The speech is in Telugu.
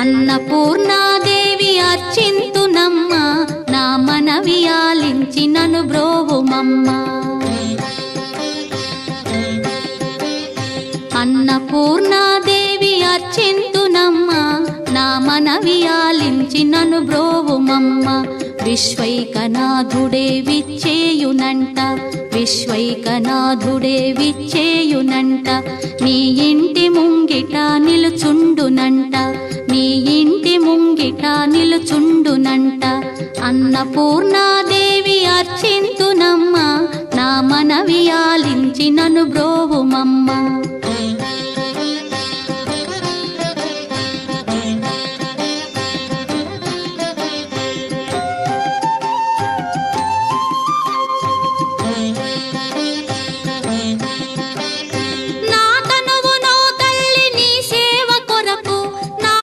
అన్నపూర్ణాదేవి అర్చింతునమ్మ నా మనవి ఆలించి నన్ను బ్రోవుమమ్మ అన్నపూర్ణాదేవి అర్చింతునమ్మ నా మనవి ఆలించి నన్ను బ్రోవుమమ్మ విశ్వైకనాథుడే విచ్చేయునంట విశ్వైకనాథుడే విచ్చేయునంట నీ ఇంటి ముంగిట నిలుచుండునంట నీ ఇంటి ముంగిట నిలుచుండునంట అన్నపూర్ణాదేవి అర్చింతునమ్మ నా మనవి ఆలించి నన్ను బ్రోవుమమ్మ